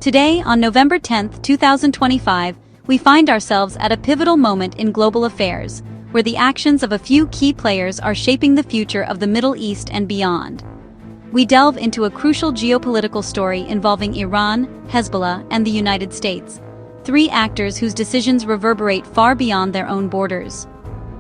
Today, on November 10, 2025, we find ourselves at a pivotal moment in global affairs, where the actions of a few key players are shaping the future of the Middle East and beyond. We delve into a crucial geopolitical story involving Iran, Hezbollah, and the United States, three actors whose decisions reverberate far beyond their own borders.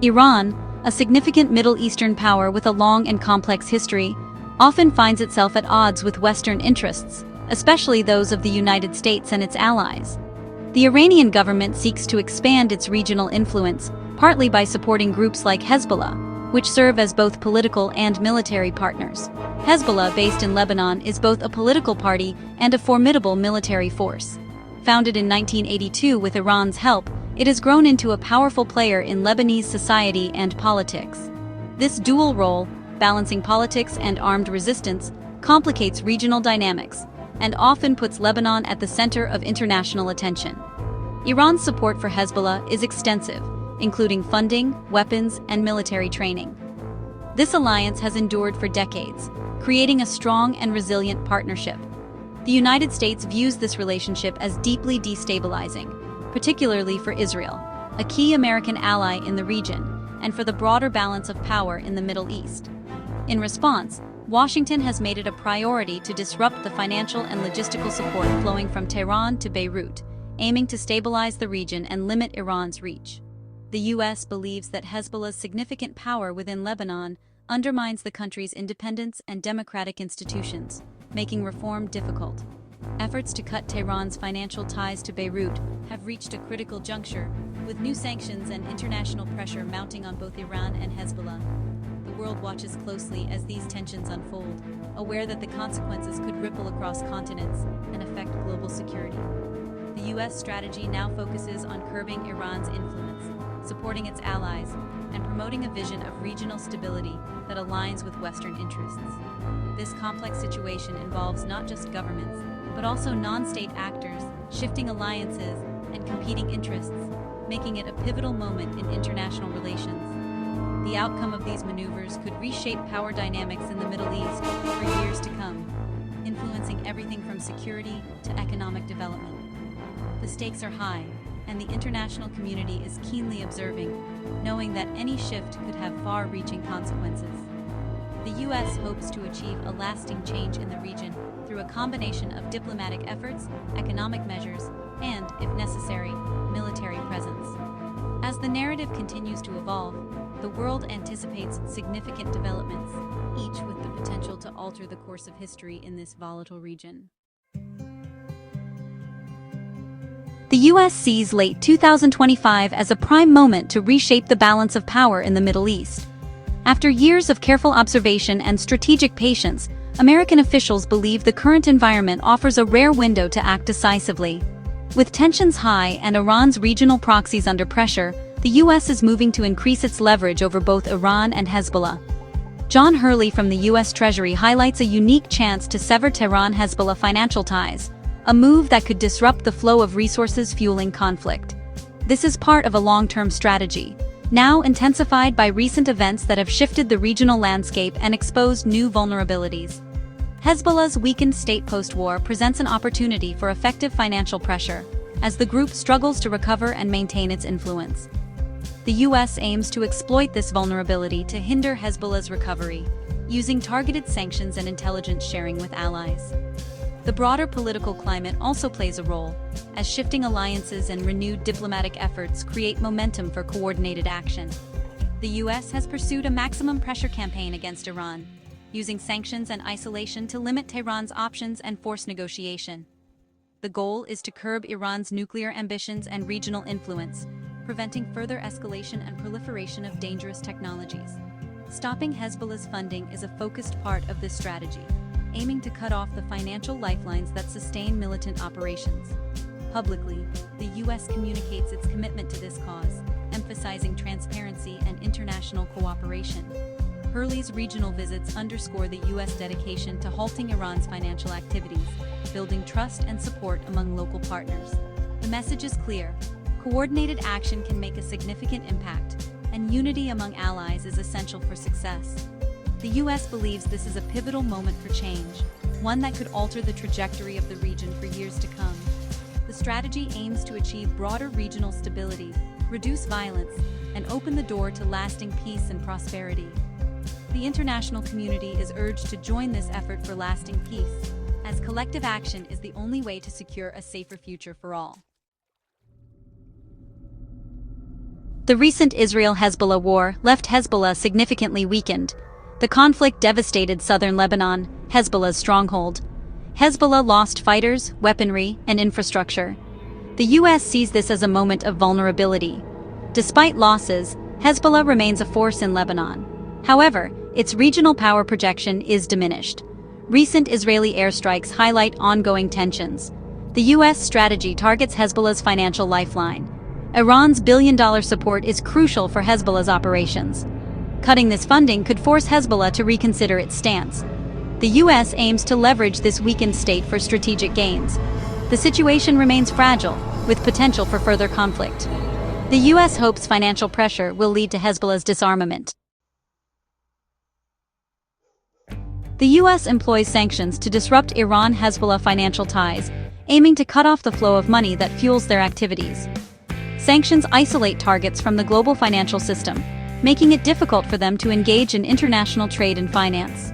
Iran, a significant Middle Eastern power with a long and complex history, often finds itself at odds with Western interests, especially those of the United States and its allies. The Iranian government seeks to expand its regional influence, partly by supporting groups like Hezbollah, which serve as both political and military partners. Hezbollah, based in Lebanon, is both a political party and a formidable military force. Founded in 1982 with Iran's help, it has grown into a powerful player in Lebanese society and politics. This dual role, balancing politics and armed resistance, complicates regional dynamics and often puts Lebanon at the center of international attention. Iran's support for Hezbollah is extensive, including funding, weapons, and military training. This alliance has endured for decades, creating a strong and resilient partnership. The United States views this relationship as deeply destabilizing, particularly for Israel, a key American ally in the region, and for the broader balance of power in the Middle East. In response, Washington has made it a priority to disrupt the financial and logistical support flowing from Tehran to Beirut, aiming to stabilize the region and limit Iran's reach. The U.S. believes that Hezbollah's significant power within Lebanon undermines the country's independence and democratic institutions, making reform difficult. Efforts to cut Tehran's financial ties to Beirut have reached a critical juncture, with new sanctions and international pressure mounting on both Iran and Hezbollah. The world watches closely as these tensions unfold, aware that the consequences could ripple across continents and affect global security. The U.S. strategy now focuses on curbing Iran's influence, supporting its allies, and promoting a vision of regional stability that aligns with Western interests. This complex situation involves not just governments, but also non-state actors, shifting alliances, and competing interests, making it a pivotal moment in international relations. The outcome of these maneuvers could reshape power dynamics in the Middle East for years to come, influencing everything from security to economic development. The stakes are high, and the international community is keenly observing, knowing that any shift could have far-reaching consequences. The U.S. hopes to achieve a lasting change in the region through a combination of diplomatic efforts, economic measures, and, if necessary, military presence. As the narrative continues to evolve, the world anticipates significant developments, each with the potential to alter the course of history in this volatile region. The U.S. sees late 2025 as a prime moment to reshape the balance of power in the Middle East. After years of careful observation and strategic patience, American officials believe the current environment offers a rare window to act decisively. With tensions high and Iran's regional proxies under pressure, the U.S. is moving to increase its leverage over both Iran and Hezbollah. John Hurley from the U.S. Treasury highlights a unique chance to sever Tehran-Hezbollah financial ties, a move that could disrupt the flow of resources fueling conflict. This is part of a long-term strategy, now intensified by recent events that have shifted the regional landscape and exposed new vulnerabilities. Hezbollah's weakened state post-war presents an opportunity for effective financial pressure, as the group struggles to recover and maintain its influence. The U.S. aims to exploit this vulnerability to hinder Hezbollah's recovery, using targeted sanctions and intelligence sharing with allies. The broader political climate also plays a role, as shifting alliances and renewed diplomatic efforts create momentum for coordinated action. The U.S. has pursued a maximum pressure campaign against Iran, using sanctions and isolation to limit Tehran's options and force negotiation. The goal is to curb Iran's nuclear ambitions and regional influence, preventing further escalation and proliferation of dangerous technologies. Stopping Hezbollah's funding is a focused part of this strategy, aiming to cut off the financial lifelines that sustain militant operations. Publicly, the U.S. communicates its commitment to this cause, emphasizing transparency and international cooperation. Hurley's regional visits underscore the U.S. dedication to halting Iran's financial activities, building trust and support among local partners. The message is clear: coordinated action can make a significant impact, and unity among allies is essential for success. The U.S. believes this is a pivotal moment for change, one that could alter the trajectory of the region for years to come. The strategy aims to achieve broader regional stability, reduce violence, and open the door to lasting peace and prosperity. The international community is urged to join this effort for lasting peace, as collective action is the only way to secure a safer future for all. The recent Israel-Hezbollah war left Hezbollah significantly weakened. The conflict devastated southern Lebanon, Hezbollah's stronghold. Hezbollah lost fighters, weaponry, and infrastructure. The U.S. sees this as a moment of vulnerability. Despite losses, Hezbollah remains a force in Lebanon. However, its regional power projection is diminished. Recent Israeli airstrikes highlight ongoing tensions. The U.S. strategy targets Hezbollah's financial lifeline. Iran's billion-dollar support is crucial for Hezbollah's operations. Cutting this funding could force Hezbollah to reconsider its stance. The U.S. aims to leverage this weakened state for strategic gains. The situation remains fragile, with potential for further conflict. The U.S. hopes financial pressure will lead to Hezbollah's disarmament. The U.S. employs sanctions to disrupt Iran-Hezbollah financial ties, aiming to cut off the flow of money that fuels their activities. Sanctions isolate targets from the global financial system, making it difficult for them to engage in international trade and finance.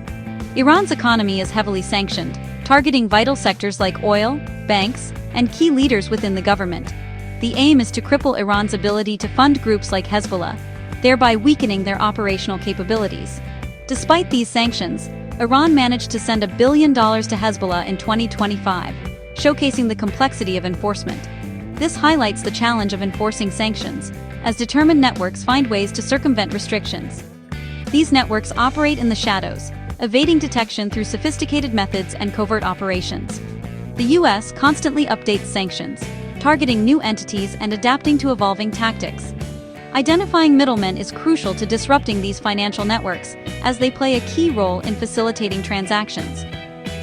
Iran's economy is heavily sanctioned, targeting vital sectors like oil, banks, and key leaders within the government. The aim is to cripple Iran's ability to fund groups like Hezbollah, thereby weakening their operational capabilities. Despite these sanctions, Iran managed to send $1 billion to Hezbollah in 2025, showcasing the complexity of enforcement. This highlights the challenge of enforcing sanctions, as determined networks find ways to circumvent restrictions. These networks operate in the shadows, evading detection through sophisticated methods and covert operations. The U.S. constantly updates sanctions, targeting new entities and adapting to evolving tactics. Identifying middlemen is crucial to disrupting these financial networks, as they play a key role in facilitating transactions.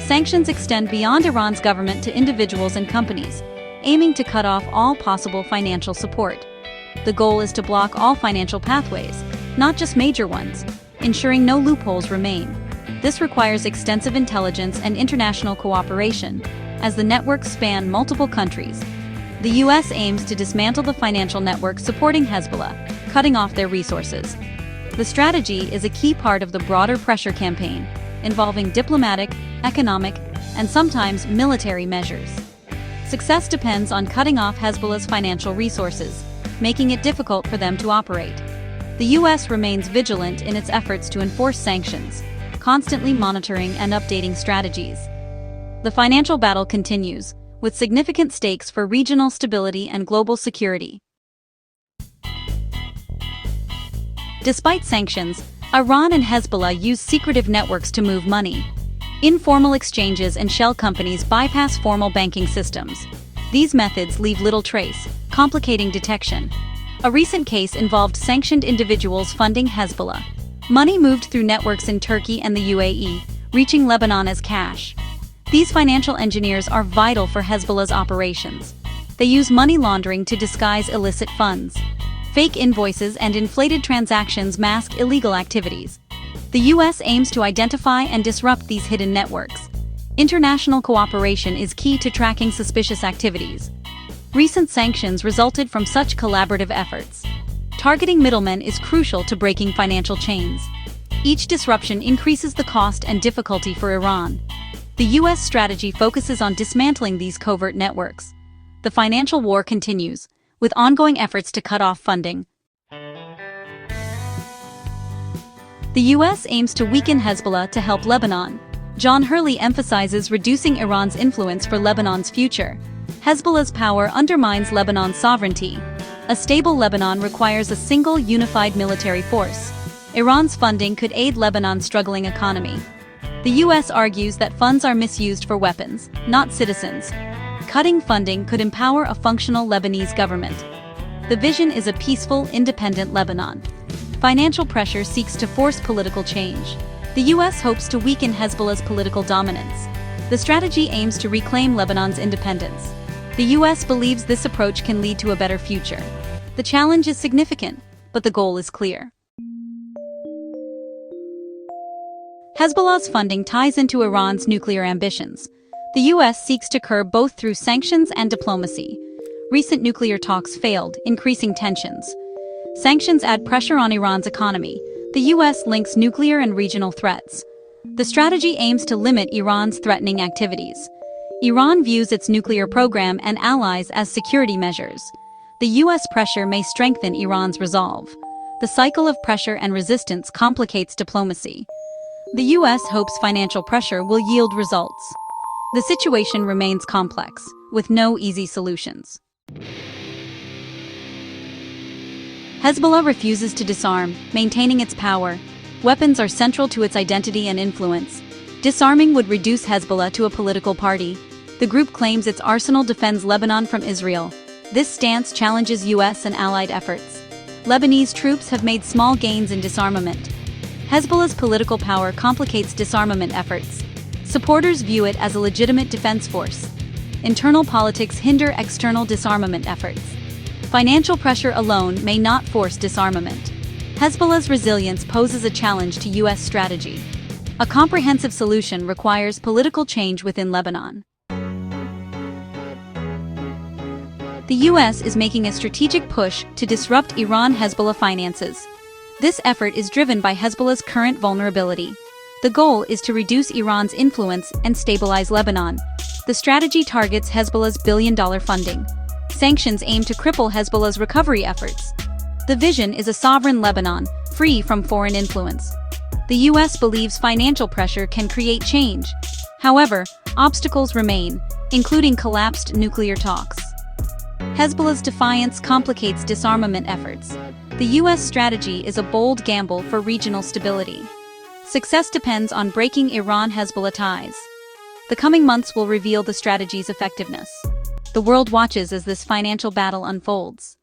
Sanctions extend beyond Iran's government to individuals and companies, aiming to cut off all possible financial support. The goal is to block all financial pathways, not just major ones, ensuring no loopholes remain. This requires extensive intelligence and international cooperation, as the networks span multiple countries. The U.S. aims to dismantle the financial network supporting Hezbollah, cutting off their resources. The strategy is a key part of the broader pressure campaign, involving diplomatic, economic, and sometimes military measures. Success depends on cutting off Hezbollah's financial resources, making it difficult for them to operate. The U.S. remains vigilant in its efforts to enforce sanctions, constantly monitoring and updating strategies. The financial battle continues, with significant stakes for regional stability and global security. Despite sanctions, Iran and Hezbollah use secretive networks to move money. Informal exchanges and shell companies bypass formal banking systems. These methods leave little trace, complicating detection. A recent case involved sanctioned individuals funding Hezbollah. Money moved through networks in Turkey and the UAE, reaching Lebanon as cash. These financial engineers are vital for Hezbollah's operations. They use money laundering to disguise illicit funds. Fake invoices and inflated transactions mask illegal activities. The U.S. aims to identify and disrupt these hidden networks. International cooperation is key to tracking suspicious activities. Recent sanctions resulted from such collaborative efforts. Targeting middlemen is crucial to breaking financial chains. Each disruption increases the cost and difficulty for Iran. The U.S. strategy focuses on dismantling these covert networks. The financial war continues, with ongoing efforts to cut off funding. The U.S. aims to weaken Hezbollah to help Lebanon. John Hurley emphasizes reducing Iran's influence for Lebanon's future. Hezbollah's power undermines Lebanon's sovereignty. A stable Lebanon requires a single, unified military force. Iran's funding could aid Lebanon's struggling economy. The U.S. argues that funds are misused for weapons, not citizens. Cutting funding could empower a functional Lebanese government. The vision is a peaceful, independent Lebanon. Financial pressure seeks to force political change. The U.S. hopes to weaken Hezbollah's political dominance. The strategy aims to reclaim Lebanon's independence. The U.S. believes this approach can lead to a better future. The challenge is significant, but the goal is clear. Hezbollah's funding ties into Iran's nuclear ambitions. The U.S. seeks to curb both through sanctions and diplomacy. Recent nuclear talks failed, increasing tensions. Sanctions add pressure on Iran's economy. The U.S. links nuclear and regional threats. The strategy aims to limit Iran's threatening activities. Iran views its nuclear program and allies as security measures. The U.S. pressure may strengthen Iran's resolve. The cycle of pressure and resistance complicates diplomacy. The U.S. hopes financial pressure will yield results. The situation remains complex, with no easy solutions. Hezbollah refuses to disarm, maintaining its power. Weapons are central to its identity and influence. Disarming would reduce Hezbollah to a political party. The group claims its arsenal defends Lebanon from Israel. This stance challenges U.S. and allied efforts. Lebanese troops have made small gains in disarmament. Hezbollah's political power complicates disarmament efforts. Supporters view it as a legitimate defense force. Internal politics hinder external disarmament efforts. Financial pressure alone may not force disarmament. Hezbollah's resilience poses a challenge to U.S. strategy. A comprehensive solution requires political change within Lebanon. The U.S. is making a strategic push to disrupt Iran-Hezbollah finances. This effort is driven by Hezbollah's current vulnerability. The goal is to reduce Iran's influence and stabilize Lebanon. The strategy targets Hezbollah's billion-dollar funding. Sanctions aim to cripple Hezbollah's recovery efforts. The vision is a sovereign Lebanon, free from foreign influence. The U.S. believes financial pressure can create change. However, obstacles remain, including collapsed nuclear talks. Hezbollah's defiance complicates disarmament efforts. The U.S. strategy is a bold gamble for regional stability. Success depends on breaking Iran-Hezbollah ties. The coming months will reveal the strategy's effectiveness. The world watches as this financial battle unfolds.